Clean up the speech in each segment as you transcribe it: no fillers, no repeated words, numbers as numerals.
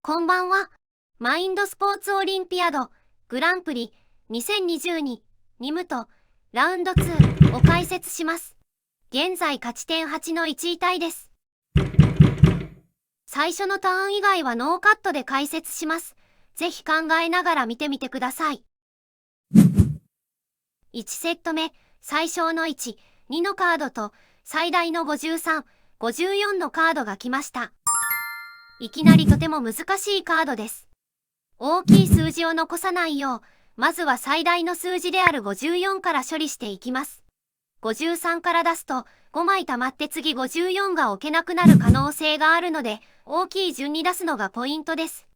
こんばんは。マインドスポーツオリンピアドグランプリ2022ニムとラウンド2を解説します。現在勝ち点8の1位タイです。最初のターン以外はノーカットで解説します。ぜひ考えながら見てみてください。1セット目、最小の1、2のカードと最大の53、54のカードが来ました。いきなりとても難しいカードです。大きい数字を残さないよう、まずは最大の数字である54から処理していきます。53から出すと5枚溜まって次54が置けなくなる可能性があるので、大きい順に出すのがポイントです。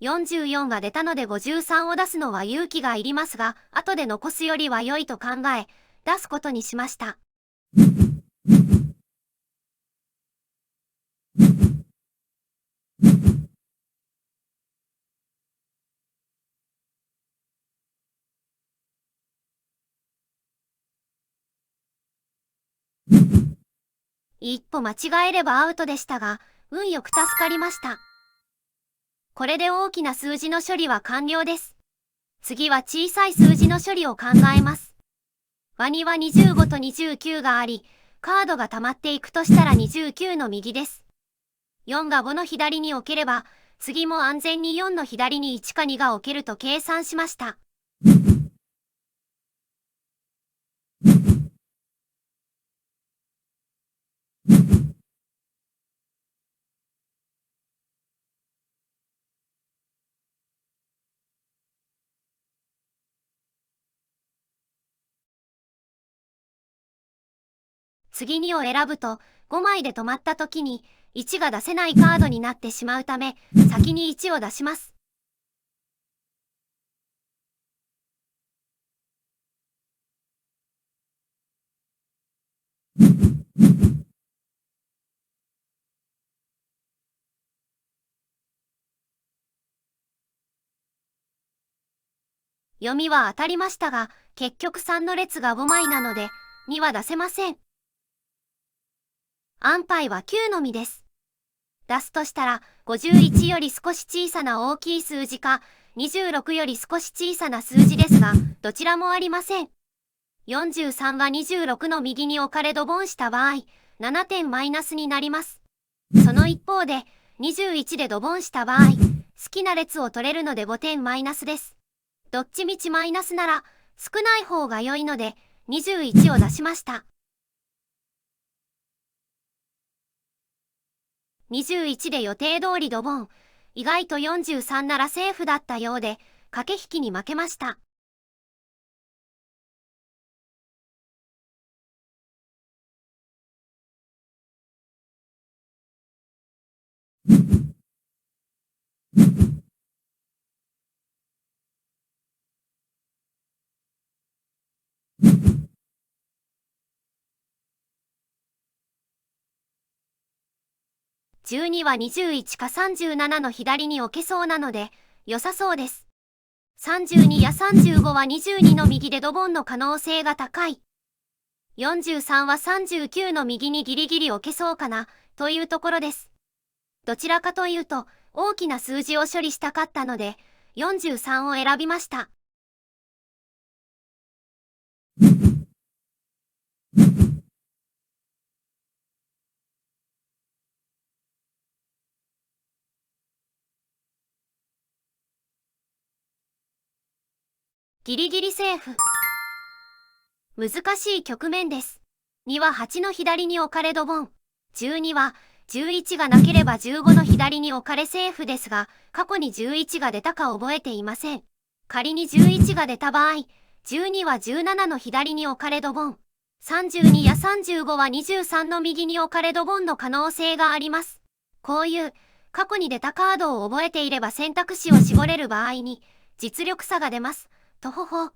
44が出たので53を出すのは勇気がいりますが、後で残すよりは良いと考え、出すことにしました。一歩間違えればアウトでしたが、運よく助かりました。これで大きな数字の処理は完了です。次は小さい数字の処理を考えます。ワニは25と29があり、カードが溜まっていくとしたら29の右です。4が5の左に置ければ、次も安全に4の左に1か2が置けると計算しました。次2を選ぶと、5枚で止まった時に、1が出せないカードになってしまうため、先に1を出します。読みは当たりましたが、結局3の列が5枚なので、2は出せません。安牌は9のみです。出すとしたら、51より少し小さな大きい数字か、26より少し小さな数字ですが、どちらもありません。43は26の右に置かれドボンした場合、7点マイナスになります。その一方で、21でドボンした場合、好きな列を取れるので5点マイナスです。どっちみちマイナスなら、少ない方が良いので、21を出しました。21で予定通りドボン。意外と43ならセーフだったようで、駆け引きに負けました。12は21か37の左に置けそうなので、良さそうです。32や35は22の右でドボンの可能性が高い。43は39の右にギリギリ置けそうかな、というところです。どちらかというと、大きな数字を処理したかったので、43を選びました。ギリギリセーフ。難しい局面です。2は8の左に置かれドボン。12は11がなければ15の左に置かれセーフですが、過去に11が出たか覚えていません。仮に11が出た場合、12は17の左に置かれドボン。32や35は23の右に置かれドボンの可能性があります。こういう過去に出たカードを覚えていれば選択肢を絞れる場合に実力差が出ます。とほほ。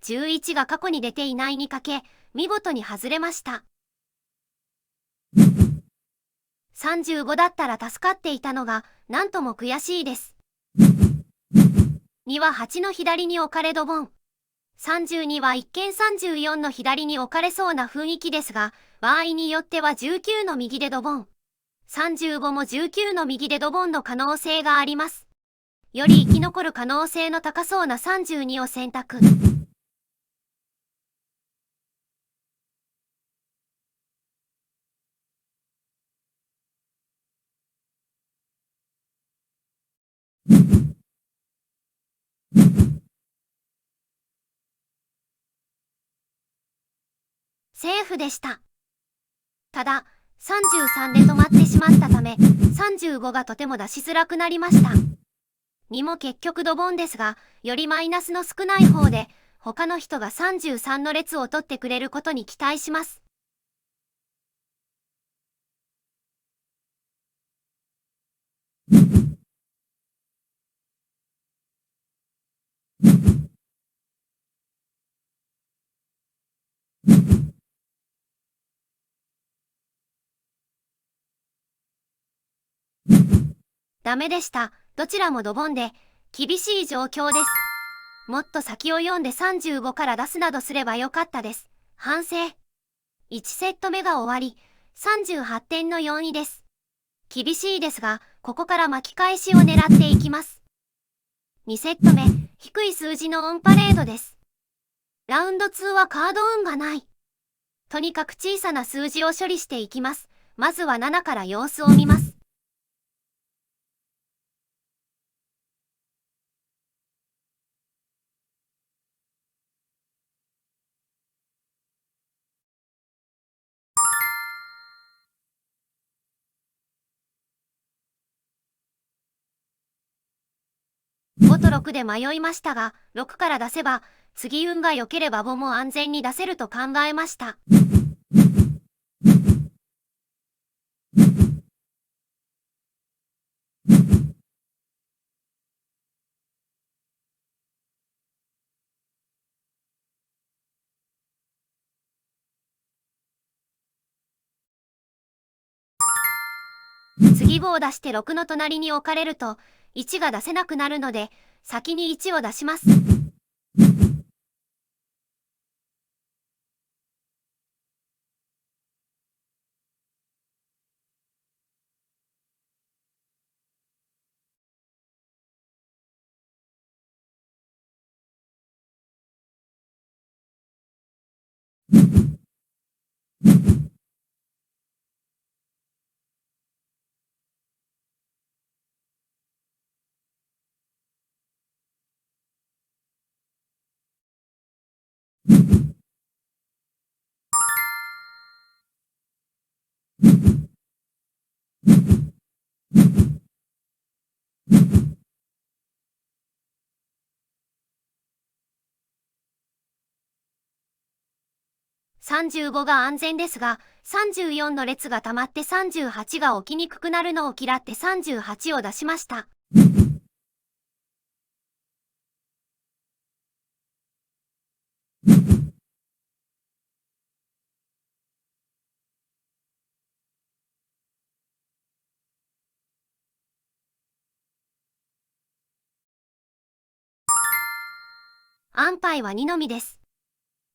11が過去に出ていないにかけ、見事に外れました。35だったら助かっていたのが、なんとも悔しいです。2は8の左に置かれドボン。32は一見34の左に置かれそうな雰囲気ですが、場合によっては19の右でドボン。35も19の右でドボンの可能性があります。より生き残る可能性の高そうな32を選択。セーフでした。ただ、33で止まってしまったため、35がとても出しづらくなりました。2も結局ドボンですが、よりマイナスの少ない方で、他の人が33の列を取ってくれることに期待します。ダメでした。どちらもドボンで、厳しい状況です。もっと先を読んで35から出すなどすればよかったです。反省。1セット目が終わり、38点の4位です。厳しいですが、ここから巻き返しを狙っていきます。2セット目、低い数字のオンパレードです。ラウンド2はカード運がない。とにかく小さな数字を処理していきます。まずは7から様子を見ます。5と6で迷いましたが、6から出せば、次運が良ければ5も安全に出せると考えました。次5を出して6の隣に置かれると、1が出せなくなるので、先に1を出します。35が安全ですが、34の列が溜まって38が起きにくくなるのを嫌って38を出しました。安牌は2のみです。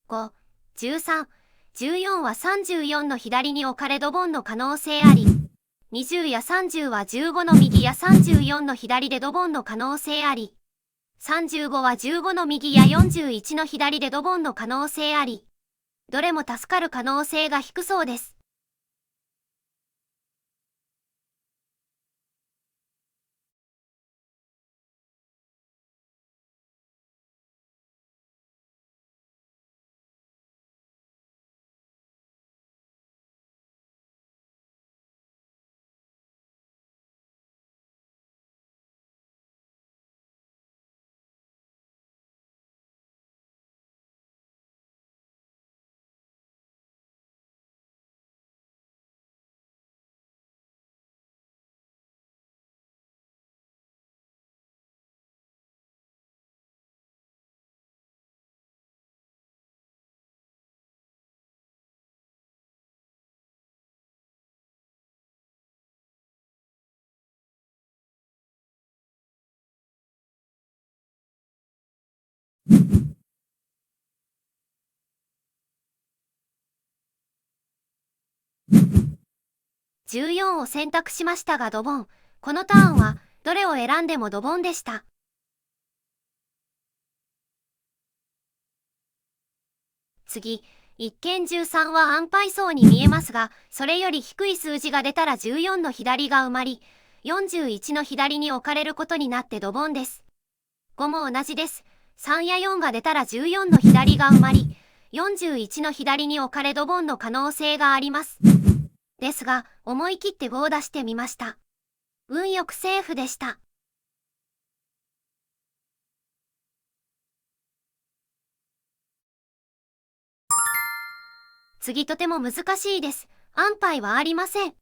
5、13、14は34の左に置かれドボンの可能性あり。20や30は15の右や34の左でドボンの可能性あり。35は15の右や41の左でドボンの可能性あり。どれも助かる可能性が低そうです。14を選択しましたがドボン。このターンはどれを選んでもドボンでした。次、一見13は安牌そうに見えますが、それより低い数字が出たら14の左が埋まり、41の左に置かれることになってドボンです。5も同じです。3や4が出たら14の左が埋まり、41の左に置かれドボンの可能性があります。ですが、思い切って5を出してみました。運よくセーフでした。次とても難しいです。安牌はありません。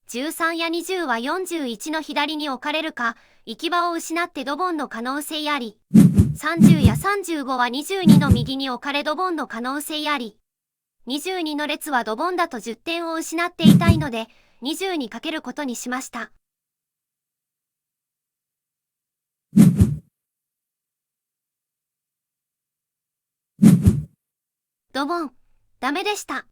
13や20は41の左に置かれるか、行き場を失ってドボンの可能性あり。30や35は22の右に置かれドボンの可能性あり。22の列はドボンだと10点を失っていたいので、20にかけることにしました。ドボン、ダメでした。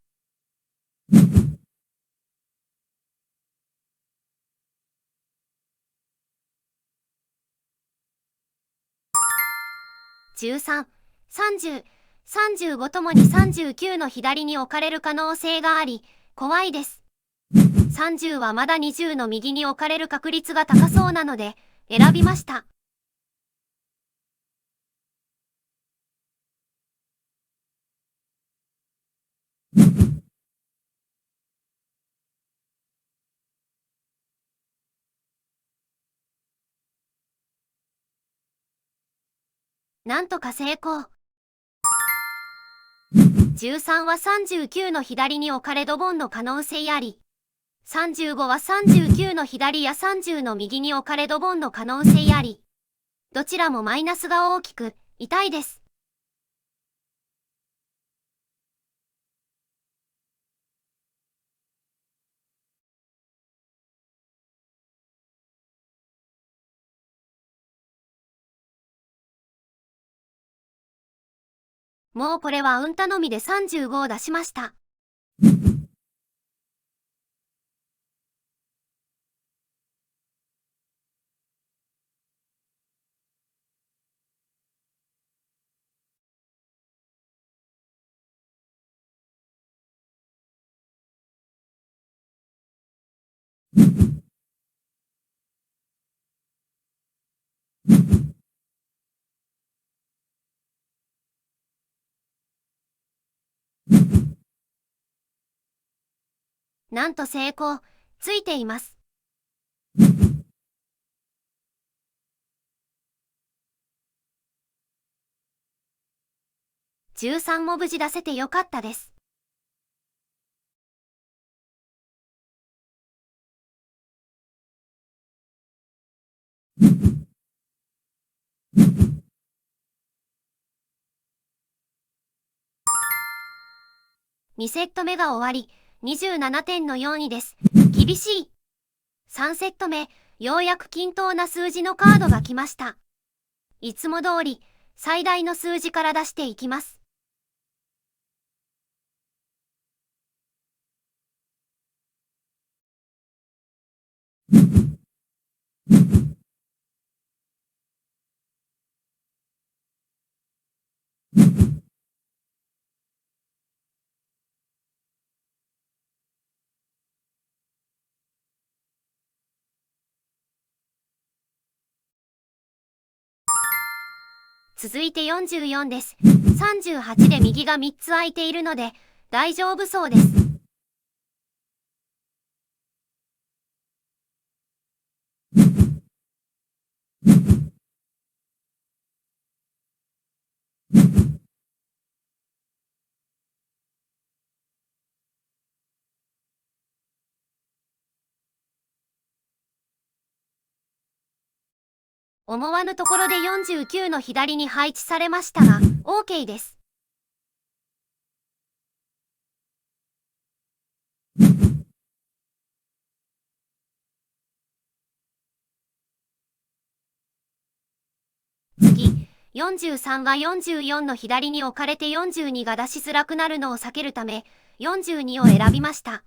13、30、35ともに39の左に置かれる可能性があり、怖いです。30はまだ20の右に置かれる確率が高そうなので、選びました。なんとか成功。13は39の左に置かれドボンの可能性あり。35は39の左や30の右に置かれドボンの可能性あり。どちらもマイナスが大きく、痛いです。もうこれは運頼みで35を出しました。なんと成功、ついています。13も無事出せてよかったです。2セット目が終わり、27点の4位です。厳しい。3セット目、ようやく均等な数字のカードが来ました。いつも通り、最大の数字から出していきます。続いて44です。38で右が3つ空いているので、大丈夫そうです。思わぬところで49の左に配置されましたが、OK です。次、43は44の左に置かれて42が出しづらくなるのを避けるため、42を選びました。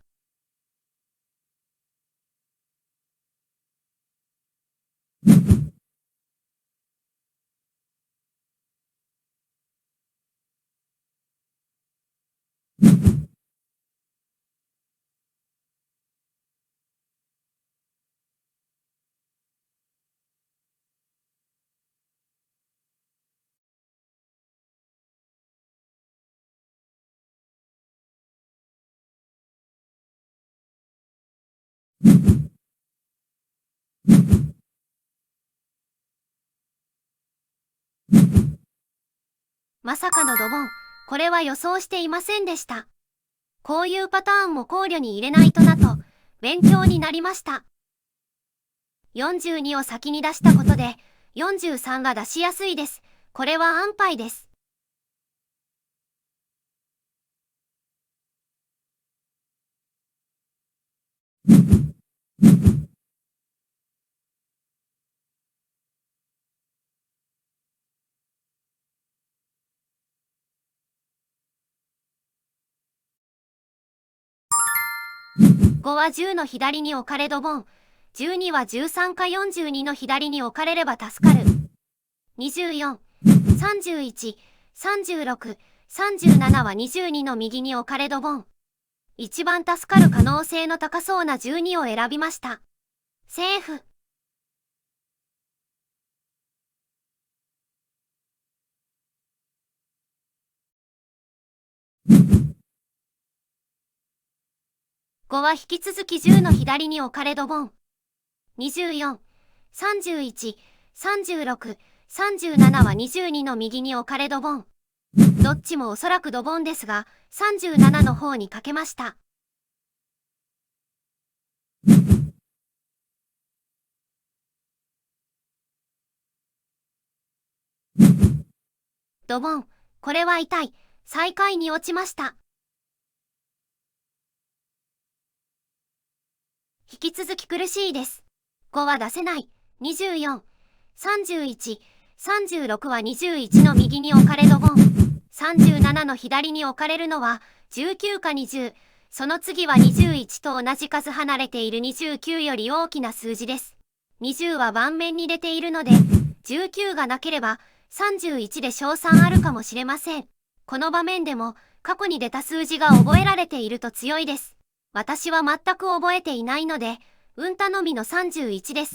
まさかのドボン。これは予想していませんでした。こういうパターンも考慮に入れないとなと、勉強になりました。42を先に出したことで、43が出しやすいです。これは安牌です。5は10の左に置かれドボン。12は13か42の左に置かれれば助かる。24、31、36、37は22の右に置かれドボン。一番助かる可能性の高そうな12を選びました。セーフ。5は引き続き10の左に置かれドボン。24、31、36、37は22の右に置かれドボン。どっちもおそらくドボンですが、37の方にかけました。ドボン、これは痛い。最下位に落ちました。引き続き苦しいです。5は出せない。24、31、36は21の右に置かれドボン。37の左に置かれるのは19か20。その次は21と同じ数離れている29より大きな数字です。20は盤面に出ているので、19がなければ31で勝算あるかもしれません。この場面でも過去に出た数字が覚えられていると強いです。私は全く覚えていないので、運頼みの31です。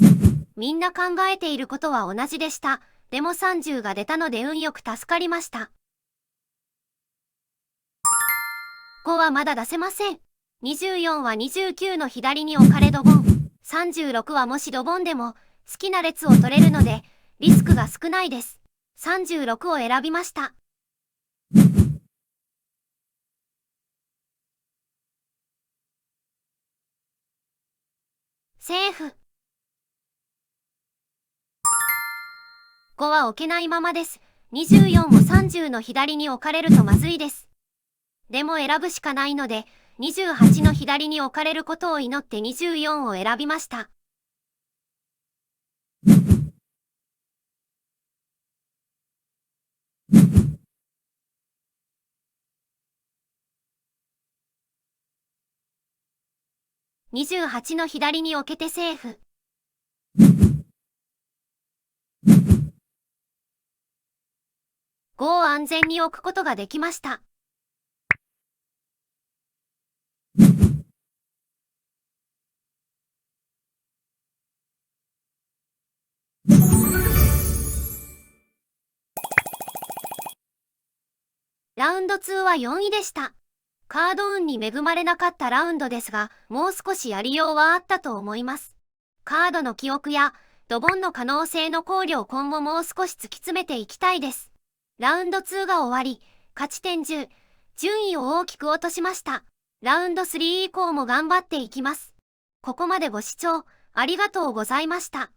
みんな考えていることは同じでした。でも30が出たので運よく助かりました。5はまだ出せません。24は29の左に置かれドボン。36はもしドボンでも好きな列を取れるのでリスクが少ないです。36を選びました。セーフ。5は置けないままです。24も30の左に置かれるとまずいです。でも選ぶしかないので、28の左に置かれることを祈って24を選びました。28の左に置けてセーフ。5を安全に置くことができました。ラウンド2は4位でした。カード運に恵まれなかったラウンドですが、もう少しやりようはあったと思います。カードの記憶やドボンの可能性の考慮を今後もう少し突き詰めていきたいです。ラウンド2が終わり、勝ち点10、順位を大きく落としました。ラウンド3以降も頑張っていきます。ここまでご視聴ありがとうございました。